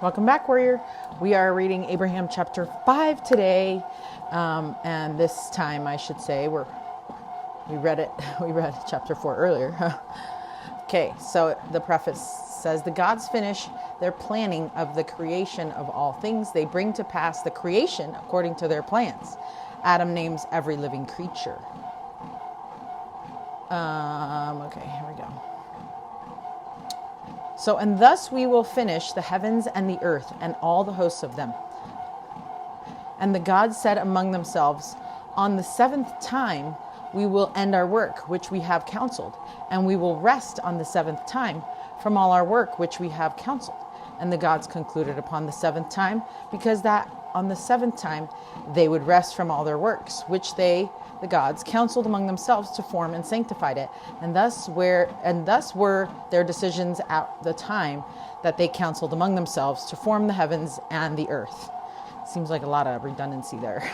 Welcome back, warrior. We are reading Abraham chapter 5 today. And this time, I should say, we read it. We read chapter 4 earlier. Okay, so the preface says, the gods finish their planning of the creation of all things. They bring to pass the creation according to their plans. Adam names every living creature. Okay, here we go. So, and thus we will finish the heavens and the earth and all the hosts of them. And the gods said among themselves, on the seventh time we will end our work which we have counseled, and we will rest on the seventh time from all our work which we have counseled. And the gods concluded upon the seventh time, because that on the seventh time they would rest from all their works, which they, the gods, counseled among themselves to form and sanctified it. And thus were their decisions at the time that they counseled among themselves to form the heavens and the earth. Seems like a lot of redundancy there.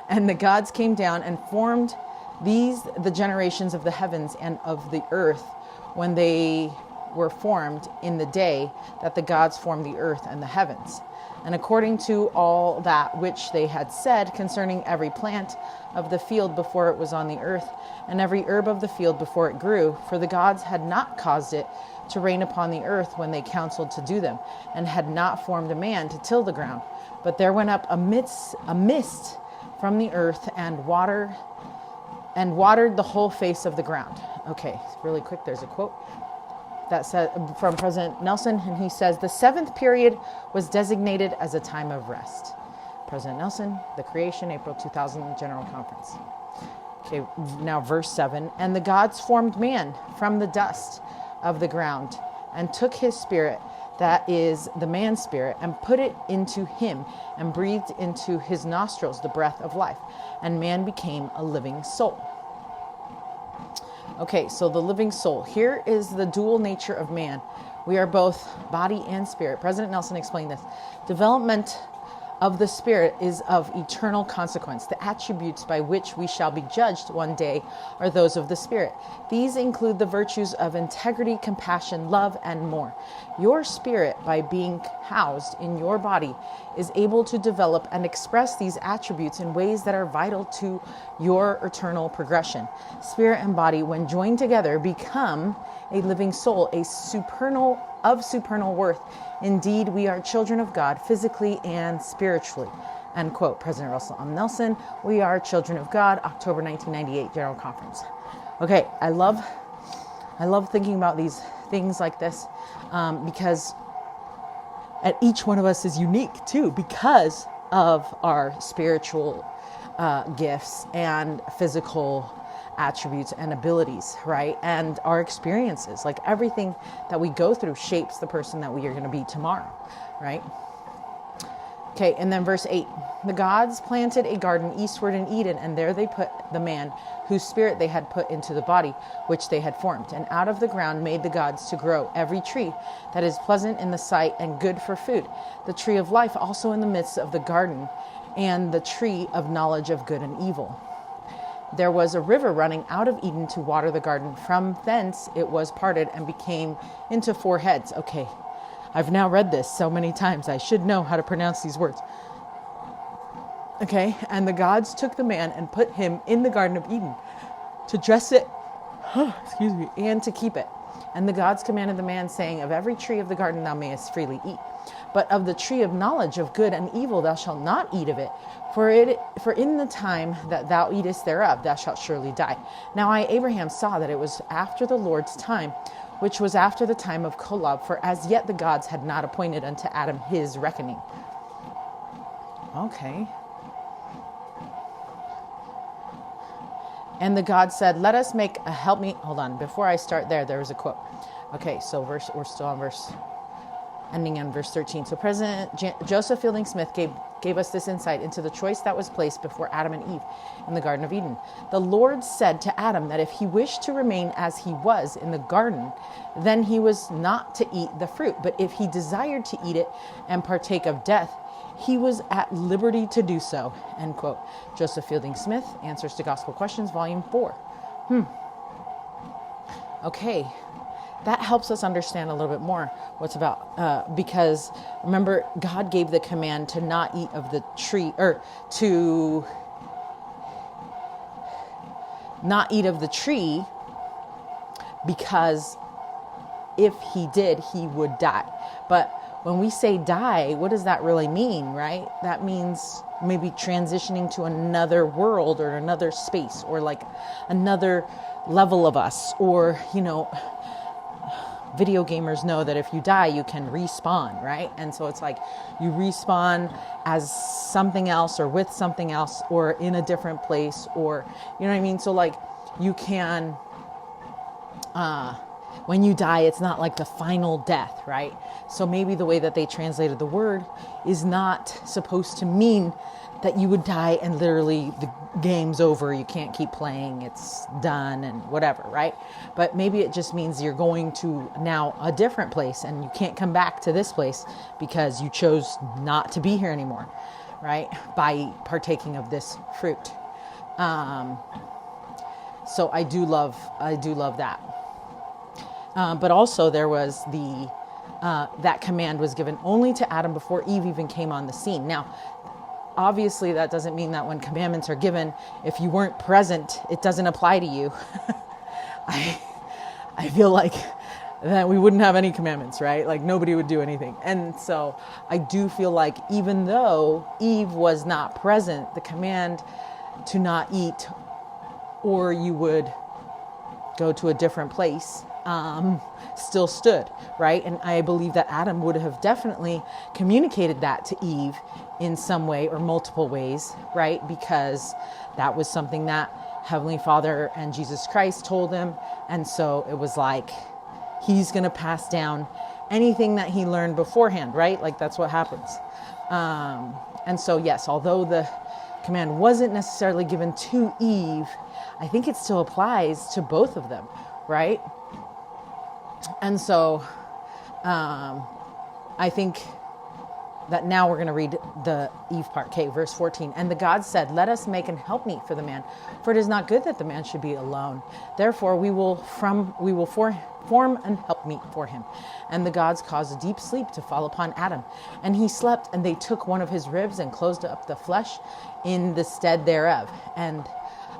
And the gods came down and formed the generations of the heavens and of the earth, when they were formed in the day that the gods formed the earth and the heavens. And according to all that which they had said concerning every plant of the field before it was on the earth, and every herb of the field before it grew, for the gods had not caused it to rain upon the earth when they counseled to do them, and had not formed a man to till the ground. But there went up a mist from the earth and watered the whole face of the ground. Okay, really quick, there's a quote that said from President Nelson, and he says, the seventh period was designated as a time of rest. President Nelson, The Creation, April 2000 General Conference. Okay, now verse 7. And the gods formed man from the dust of the ground, and took his spirit, that is the man's spirit, and put it into him, and breathed into his nostrils the breath of life, and man became a living soul. Okay, so the living soul. Here is the dual nature of man. We are both body and spirit. President Nelson explained this. Development of the spirit is of eternal consequence. The attributes by which we shall be judged one day are those of the spirit. These include the virtues of integrity, compassion, love, and more. Your spirit, by being housed in your body, is able to develop and express these attributes in ways that are vital to your eternal progression. Spirit and body, when joined together, become a living soul, a supernal worth. Indeed, we are children of God, physically and spiritually. End quote. President Russell M. Nelson, We Are Children of God, October 1998 General Conference. Okay, I love thinking about these things like this, because each one of us is unique too, because of our spiritual gifts and physical attributes and abilities, right? And our experiences, like everything that we go through shapes the person that we are going to be tomorrow, right? Okay, and then verse 8. The gods planted a garden eastward in Eden, and there they put the man whose spirit they had put into the body which they had formed. And out of the ground made the gods to grow every tree that is pleasant in the sight and good for food, the tree of life also in the midst of the garden, and the tree of knowledge of good and evil. There was a river running out of Eden to water the garden. From thence it was parted and became into four heads. Okay, I've now read this so many times. I should know how to pronounce these words. Okay, and the gods took the man and put him in the Garden of Eden to dress it, and to keep it. And the gods commanded the man, saying, of every tree of the garden thou mayest freely eat, but of the tree of knowledge of good and evil thou shalt not eat of it, for in the time that thou eatest thereof thou shalt surely die. Now Abraham, saw that it was after the Lord's time, which was after the time of Kolob, for as yet the gods had not appointed unto Adam his reckoning. Okay. And the God said, let us make a helpmeet. Hold on, before I start there was a quote. Okay, so we're still on ending on verse 13. So President Joseph Fielding Smith gave us this insight into the choice that was placed before Adam and Eve in the Garden of Eden. The Lord said to Adam that if he wished to remain as he was in the garden, then he was not to eat the fruit. But if he desired to eat it and partake of death, he was at liberty to do so. End quote. Joseph Fielding Smith, Answers to Gospel Questions, Volume 4. Okay. that helps us understand a little bit more what's about, because remember, God gave the command to not eat of the tree, or to not eat of the tree, because if he did, he would die. But when we say die, what does that really mean, right? That means maybe transitioning to another world or another space, or like another level of us, or, video gamers know that if you die, you can respawn, right? And so it's like you respawn as something else, or with something else, or in a different place, or, you know what I mean? So like you can, when you die, it's not like the final death, right? So maybe the way that they translated the word is not supposed to mean that you would die and literally the game's over, you can't keep playing, it's done and whatever, right? But maybe it just means you're going to now a different place and you can't come back to this place because you chose not to be here anymore, right? By partaking of this fruit. So I do love that. But also there was that command was given only to Adam before Eve even came on the scene. Now, obviously that doesn't mean that when commandments are given, if you weren't present, it doesn't apply to you. I feel like that we wouldn't have any commandments, right? Like nobody would do anything. And so I do feel like even though Eve was not present, the command to not eat, or you would go to a different place, still stood, right? And I believe that Adam would have definitely communicated that to Eve in some way or multiple ways, right? Because that was something that Heavenly Father and Jesus Christ told him. And so it was like, he's going to pass down anything that he learned beforehand, right? Like that's what happens. And so, yes, although the command wasn't necessarily given to Eve, I think it still applies to both of them, right? And so I think that now we're going to read the Eve part. Okay, verse 14. And the God said, let us make an helpmeet for the man, for it is not good that the man should be alone. Therefore we will form an helpmeet for him. And the gods caused a deep sleep to fall upon Adam. And he slept, and they took one of his ribs and closed up the flesh in the stead thereof. And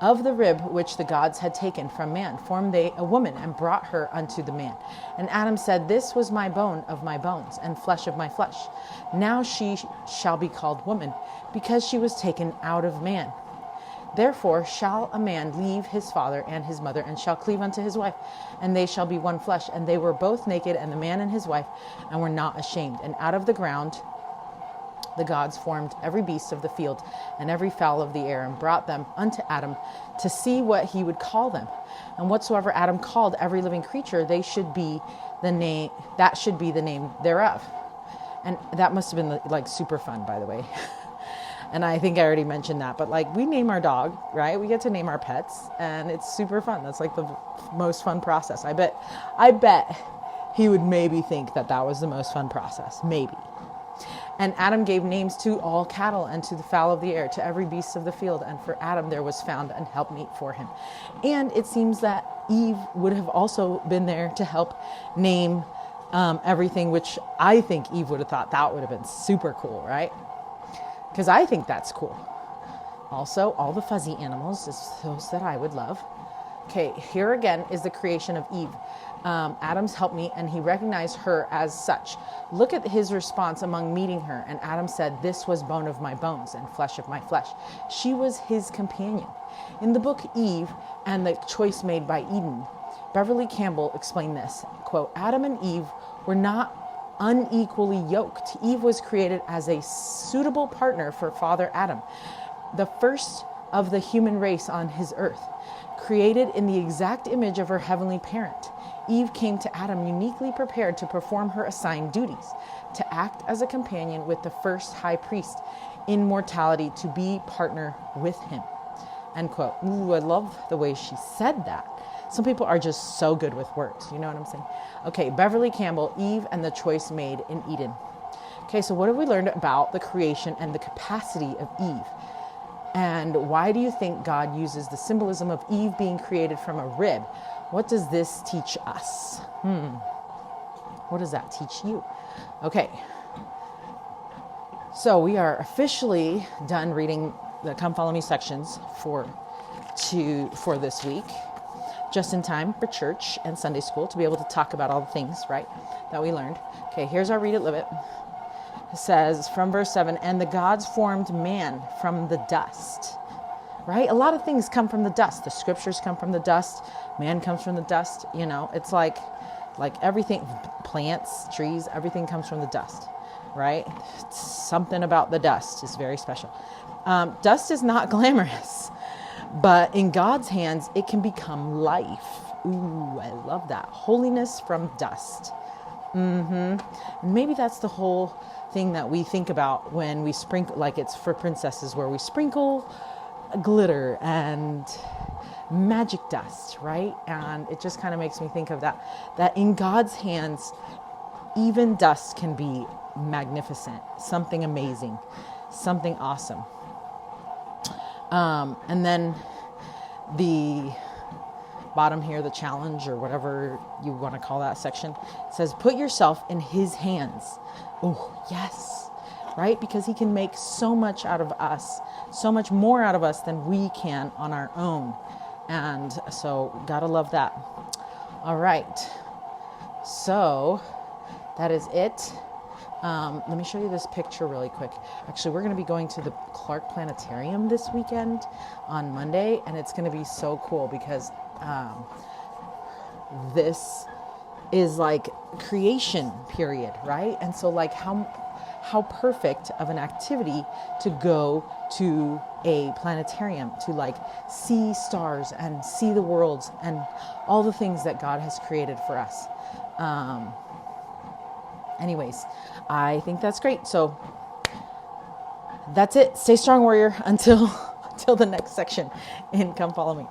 of the rib which the gods had taken from man formed they a woman, and brought her unto the man. And Adam said, this was my bone of my bones, and flesh of my flesh. Now she shall be called woman, because she was taken out of man. Therefore shall a man leave his father and his mother, and shall cleave unto his wife, and they shall be one flesh. And they were both naked, and the man and his wife, and were not ashamed. And out of the ground the gods formed every beast of the field and every fowl of the air, and brought them unto Adam to see what he would call them. And whatsoever Adam called every living creature, that should be the name thereof. And that must have been like super fun, by the way. And I think I already mentioned that, but like we name our dog, right? We get to name our pets, and it's super fun. That's like the most fun process. I bet he would maybe think that was the most fun process, maybe. And Adam gave names to all cattle, and to the fowl of the air, to every beast of the field. And for Adam there was found an helpmeet for him. And it seems that Eve would have also been there to help name everything, which I think Eve would have thought that would have been super cool, right? Because I think that's cool. Also, all the fuzzy animals is those that I would love. Okay, here again is the creation of Eve. Adam's helpmeet, and he recognized her as such. Look at his response among meeting her. And Adam said, this was bone of my bones and flesh of my flesh. She was his companion. In the book Eve and the Choice Made by Eden, Beverly Campbell explained this, quote, Adam and Eve were not unequally yoked. Eve was created as a suitable partner for Father Adam, the first of the human race on his earth, created in the exact image of her heavenly parent. Eve came to Adam uniquely prepared to perform her assigned duties, to act as a companion with the first high priest in mortality, to be partner with him. End quote. Ooh, I love the way she said that. Some people are just so good with words. You know what I'm saying? Okay, Beverly Campbell, Eve and the Choice Made in Eden. Okay, so what have we learned about the creation and the capacity of Eve? And why do you think God uses the symbolism of Eve being created from a rib? What does this teach us? What does that teach you? Okay. So we are officially done reading the Come Follow Me sections for this week, just in time for church and Sunday school to be able to talk about all the things, right, that we learned. Okay, here's our Read It, Live It. It says from verse 7, and the gods formed man from the dust, right? A lot of things come from the dust. The scriptures come from the dust. Man comes from the dust. You know, it's like everything, plants, trees, everything comes from the dust, right? Something about the dust is very special. Dust is not glamorous, but in God's hands, it can become life. Ooh, I love that. Holiness from dust. And maybe that's the whole thing that we think about when we sprinkle, like it's for princesses, where we sprinkle glitter and magic dust, right? And it just kind of makes me think of that in God's hands, even dust can be magnificent, something amazing, something awesome. And then the bottom here, the challenge or whatever you want to call that section, says, put yourself in his hands. Oh, yes, right? Because he can make so much out of us, so much more out of us than we can on our own. And so gotta love that. All right. So that is it. Let me show you this picture really quick. Actually, we're going to be going to the Clark Planetarium this weekend on Monday, and it's going to be so cool because this is like creation period, right? And so like how perfect of an activity to go to a planetarium to like see stars and see the worlds and all the things that God has created for us. Anyways, I think that's great. So that's it. Stay strong, warrior, until the next section in Come Follow Me.